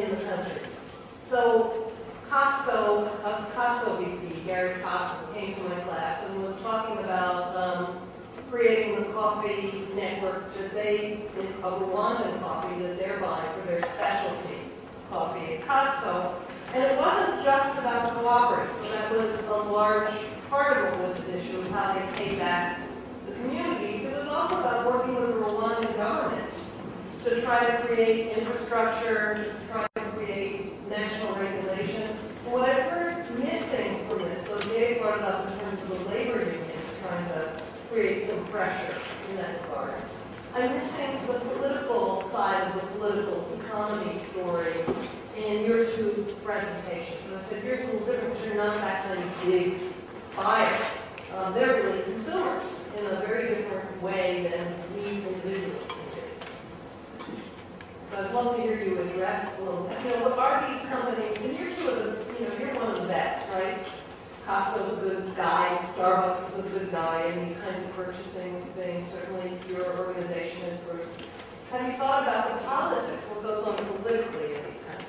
in the country. So Costco VP, Gary Costco, came to my class and was talking about creating the coffee network that a Rwandan coffee that they're buying for their specialty coffee at Costco. And it wasn't just about cooperatives, so that was a large part of what was the issue of how they pay back the communities. It was also about working with the Rwandan government to try to create infrastructure, to try to create national regulation. And what I've heard missing from this, so Dave brought it up in terms of the labor unions trying to create some pressure in that regard. I'm missing the political side of the political economy story in your two presentations. And I said, here's a little different because you're not actually big buyers. They're really consumers in a very different way than we individuals can do. So I'd love to hear you address a little bit. You know, what are these companies, and you're two of the, you know, you're one of the vets, right? Costco's a good guy, Starbucks is a good guy in these kinds of purchasing things. Certainly your organization is, Bruce. Have you thought about the politics, what goes on politically in these countries?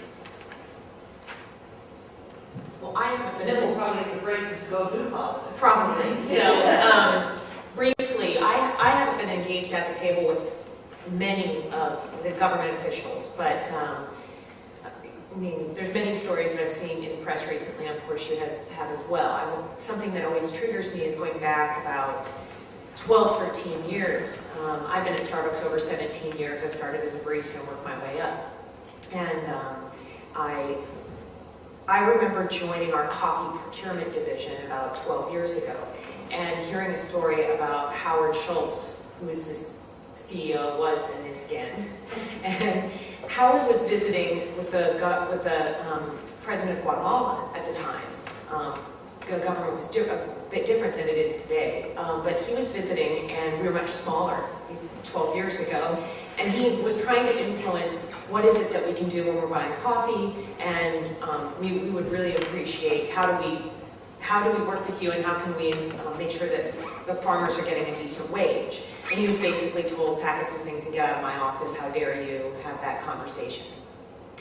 Well, I haven't been Then we'll probably have to break to go do politics. Probably. So, briefly, I haven't been engaged at the table with many of the government officials, but I mean, there's many stories that I've seen in the press recently, of course you have as well. Something that always triggers me is going back about 12, 13 years. I've been at Starbucks over 17 years. I started as a barista and worked my way up. And I remember joining our coffee procurement division about 12 years ago and hearing a story about Howard Schultz, who is this CEO, was and is again. And Howard was visiting with the president of Guatemala at the time. The government was a bit different than it is today, but he was visiting, and we were much smaller 12 years ago, and he was trying to influence what is it that we can do when we're buying coffee, and we would really appreciate how do we work with you, and how can we make sure that the farmers are getting a decent wage. And he was basically told, pack up your things and get out of my office, how dare you have that conversation.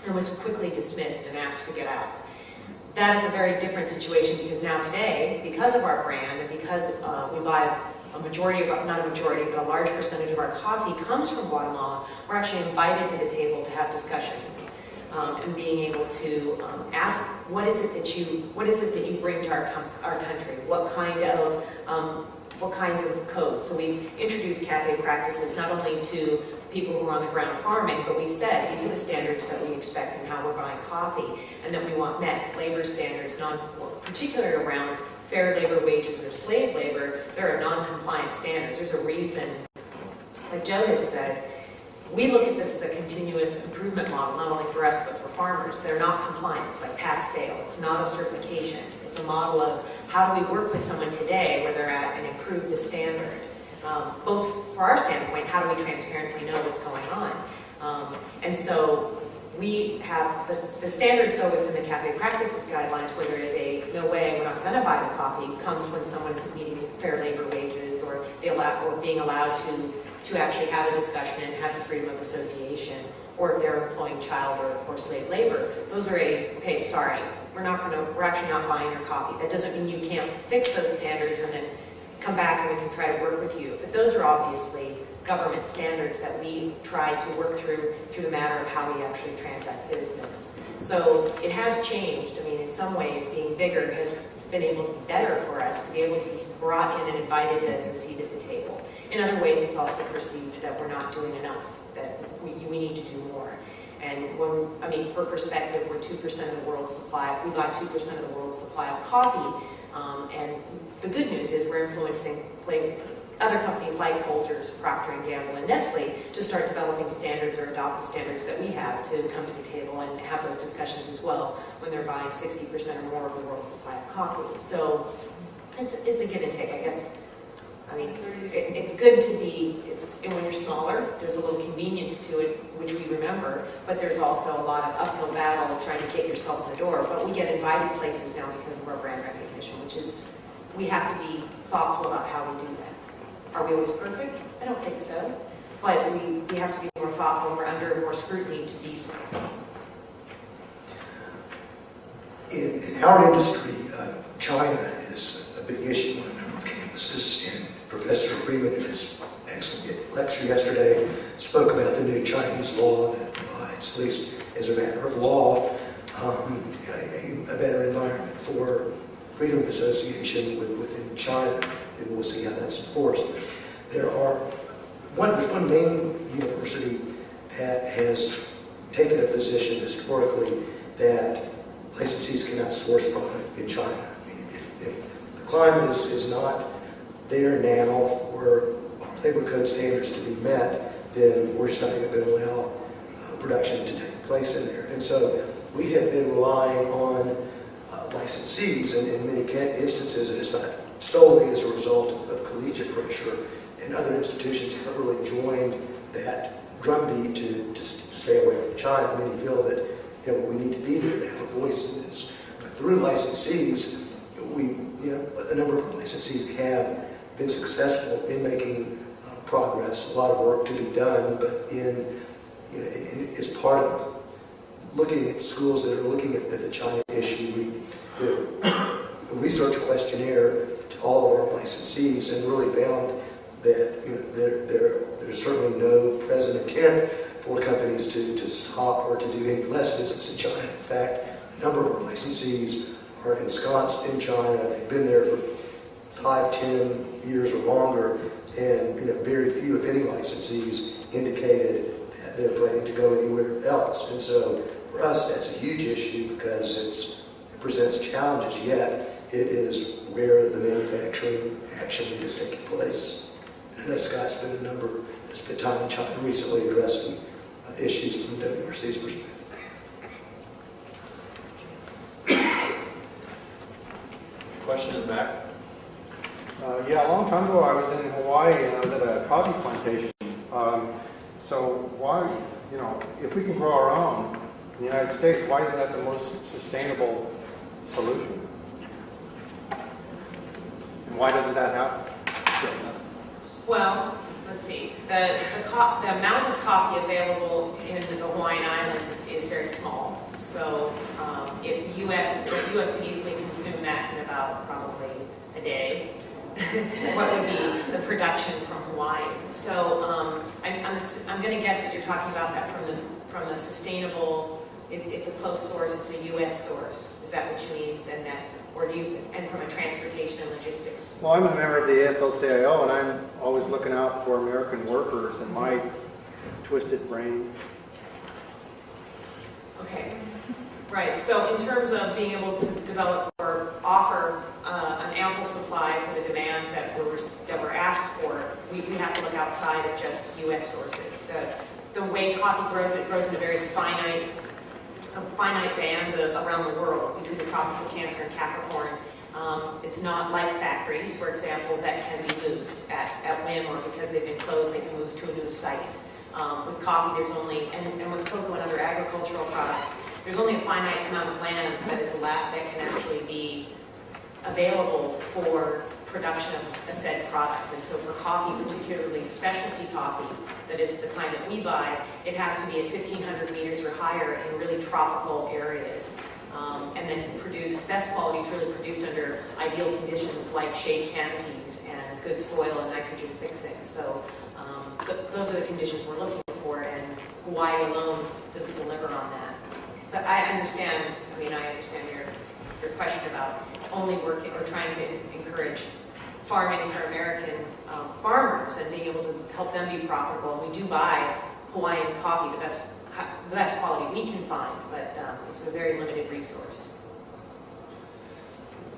And was quickly dismissed and asked to get out. That is a very different situation because now today, because of our brand and because we buy a majority of, not a majority, but a large percentage of our coffee comes from Guatemala, we're actually invited to the table to have discussions. And being able to ask, what is it that you bring to our country? What kinds of codes? So we've introduced cafe practices not only to people who are on the ground farming, but we've said these are the standards that we expect in how we're buying coffee, and that we want met. Labor standards, particularly around fair labor wages or slave labor, there are non-compliant standards. There's a reason, like Joe had said, we look at this as a continuous improvement model, not only for us, but for farmers. They're not compliant. It's like pass-fail. It's not a certification. It's a model of how do we work with someone today where they're at and improve the standard. Both for our standpoint, how do we transparently know what's going on? And so we have the standards, though, within the cafe practices guidelines, where there is a no way, we're not going to buy the coffee, comes when someone is meeting fair labor wages or being allowed to actually have a discussion and have the freedom of association, or if they're employing child or slave labor. Those are okay, sorry, we're actually not buying your coffee. That doesn't mean you can't fix those standards and then come back and we can try to work with you. But those are obviously government standards that we try to work through the matter of how we actually transact business. So it has changed. I mean, in some ways, being bigger has been able to be better for us to be able to be brought in and invited as a seat at the table. In other ways, it's also perceived that we're not doing enough, that we need to do more. And for perspective, we're 2% of the world's supply. We buy 2% of the world's supply of coffee. And the good news is we're influencing other companies like Folgers, Procter & Gamble, and Nestle to start developing standards or adopt the standards that we have to come to the table and have those discussions as well when they're buying 60% or more of the world's supply of coffee. So it's a give and take, I guess. I mean, it's good to be, and when you're smaller, there's a little convenience to it, which we remember, but there's also a lot of uphill battle trying to get yourself in the door. But we get invited places now because of our brand recognition, which is, we have to be thoughtful about how we do that. Are we always perfect? I don't think so. But we have to be more thoughtful, we're under more scrutiny to be so. In our industry, China is a big issue on a number of campuses, and Professor Freeman in his excellent lecture yesterday spoke about the new Chinese law that provides, at least as a matter of law, a better environment for freedom of association within China, and we'll see how that's enforced. There's one main university that has taken a position historically that licensees cannot source product in China. I mean, if the climate is not there now for our labor code standards to be met, then we're just not even going to allow production to take place in there. And so we have been relying on licensees, and in many instances, and it's not solely as a result of collegiate pressure, and other institutions have really joined that drumbeat to stay away from China. Many feel that we need to be there to have a voice in this. But through licensees, a number of our licensees have been successful in making progress. A lot of work to be done, but as part of looking at schools that are looking at the China issue, we did a research questionnaire to all of our licensees and really found that there's certainly no present intent for companies to stop or to do any less business in China. In fact, a number of our licensees are ensconced in China. They've been there for 5, 10 years or longer, and very few, if any, licensees indicated that they're planning to go anywhere else. And so for us, that's a huge issue because it presents challenges, yet it is where the manufacturing actually is taking place. And I know Scott's spent time in China recently addressing issues from WRC's perspective. Question in the back. Yeah, a long time ago I was in Hawaii and I was at a coffee plantation. So why, if we can grow our own in the United States, why isn't that the most sustainable solution? And why doesn't that happen? Well, let's see. The amount of coffee available in the Hawaiian Islands is very small. So if the U.S. could easily consume that in about probably a day, what would be the production from Hawaii? So I'm going to guess that you're talking about that from the sustainable. It's a close source. It's a U.S. source. Is that what you mean? And from a transportation and logistics? Well, I'm a member of the AFL-CIO, and I'm always looking out for American workers in my twisted brain. Okay, right. So in terms of being able to develop or offer an ample supply for the demand that we're asked for, we have to look outside of just U.S. sources. The way coffee grows, it grows in a very finite band around the world between the tropics of Cancer and Capricorn. It's not like factories, for example, that can be moved at whim, or because they've been closed, they can move to a new site. With coffee, there's only, and with cocoa and other agricultural products, there's only a finite amount of land that can actually be available for production of a said product. And so for coffee, particularly specialty coffee, that is the kind that we buy, it has to be at 1,500 meters or higher in really tropical areas. And then best quality is really produced under ideal conditions like shade canopies and good soil and nitrogen fixing. So those are the conditions we're looking for, and Hawaii alone doesn't deliver on that. But I understand your question about only working or trying to encourage farming for American farmers and being able to help them be profitable. We do buy Hawaiian coffee, the best quality we can find, but it's a very limited resource.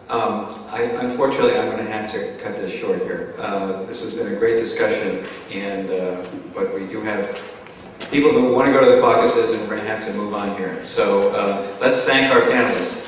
Unfortunately, I'm going to have to cut this short here. This has been a great discussion, but we do have people who want to go to the caucuses, and we're going to have to move on here. So let's thank our panelists.